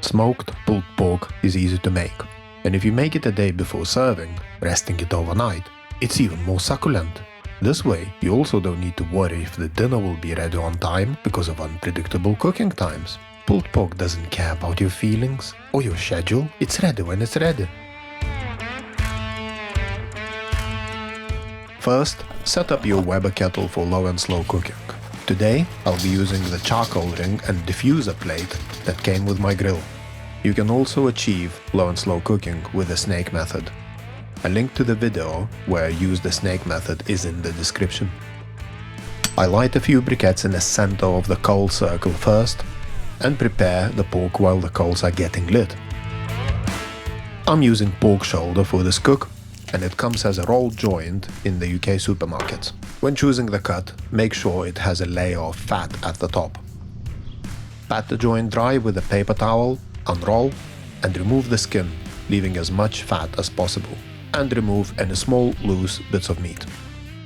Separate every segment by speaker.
Speaker 1: Smoked pulled pork is easy to make, and if you make it a day before serving, resting it overnight, it's even more succulent. This way, you also don't need to worry if the dinner will be ready on time because of unpredictable cooking times. Pulled pork doesn't care about your feelings or your schedule, it's ready when it's ready. First, set up your Weber kettle for low and slow cooking. Today, I'll be using the charcoal ring and diffuser plate that came with my grill. You can also achieve low and slow cooking with the snake method. A link to the video where I use the snake method is in the description. I light a few briquettes in the center of the coal circle first and prepare the pork while the coals are getting lit. I'm using pork shoulder for this cook, and it comes as a rolled joint in the UK supermarkets. When choosing the cut, make sure it has a layer of fat at the top. Pat the joint dry with a paper towel, unroll, and remove the skin, leaving as much fat as possible, and remove any small loose bits of meat.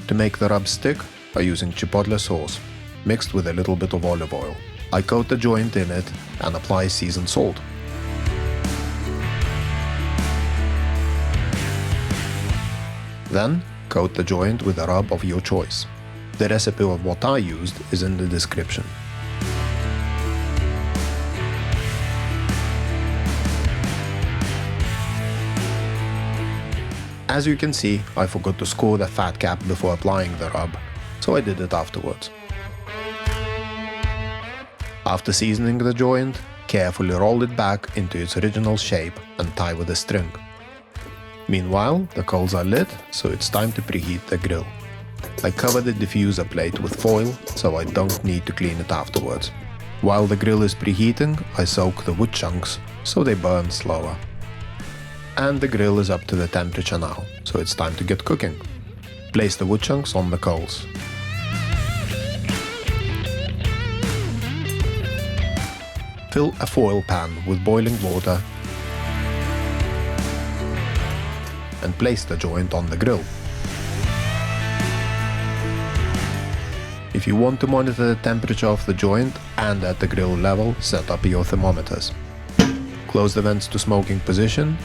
Speaker 1: To make the rub stick, I'm using chipotle sauce, mixed with a little bit of olive oil. I coat the joint in it and apply seasoned salt. Then, coat the joint with a rub of your choice. The recipe of what I used is in the description. As you can see, I forgot to score the fat cap before applying the rub, so I did it afterwards. After seasoning the joint, carefully roll it back into its original shape and tie with a string. Meanwhile, the coals are lit, so it's time to preheat the grill. I cover the diffuser plate with foil, so I don't need to clean it afterwards. While the grill is preheating, I soak the wood chunks, so they burn slower. And the grill is up to the temperature now, so it's time to get cooking. Place the wood chunks on the coals. Fill a foil pan with boiling water and place the joint on the grill. If you want to monitor the temperature of the joint and at the grill level, set up your thermometers. Close the vents to smoking position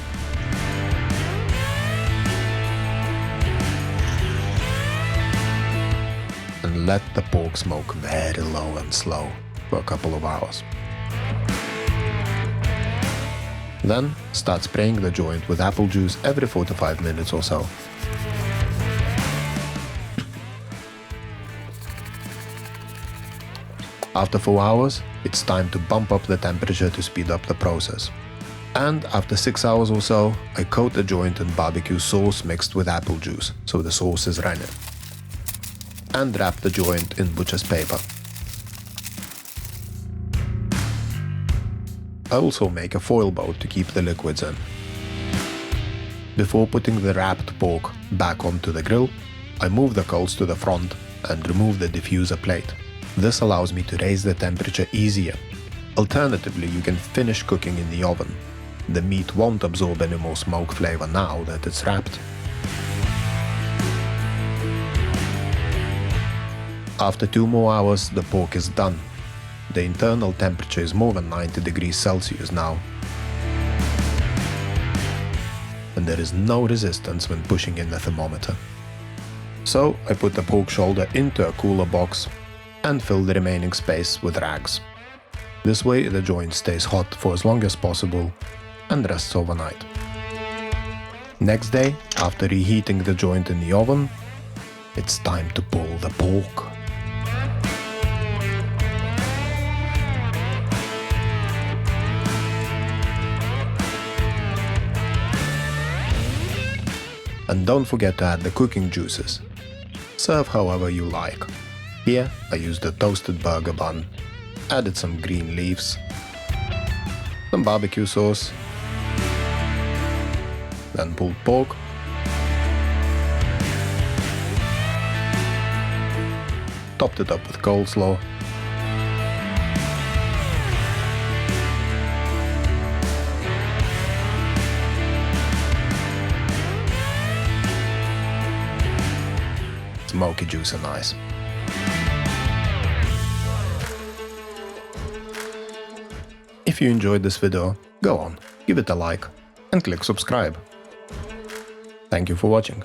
Speaker 1: and let the pork smoke very low and slow for a couple of hours. Then, start spraying the joint with apple juice every 4 to 5 minutes or so. After 4 hours, it's time to bump up the temperature to speed up the process. And after 6 hours or so, I coat the joint in barbecue sauce mixed with apple juice, so the sauce is runny. And wrap the joint in butcher's paper. I also make a foil boat to keep the liquids in. Before putting the wrapped pork back onto the grill, I move the coals to the front and remove the diffuser plate. This allows me to raise the temperature easier. Alternatively, you can finish cooking in the oven. The meat won't absorb any more smoke flavor now that it's wrapped. After 2 more hours, the pork is done. The internal temperature is more than 90 degrees Celsius now. And there is no resistance when pushing in the thermometer. So I put the pork shoulder into a cooler box and fill the remaining space with rags. This way the joint stays hot for as long as possible and rests overnight. Next day, after reheating the joint in the oven, it's time to pull the pork. And don't forget to add the cooking juices. Serve however you like. Here I used the toasted burger bun, added some green leaves, some barbecue sauce, then pulled pork, topped it up with coleslaw, smoky juice and ice. If you enjoyed this video, go on, give it a like and click subscribe. Thank you for watching.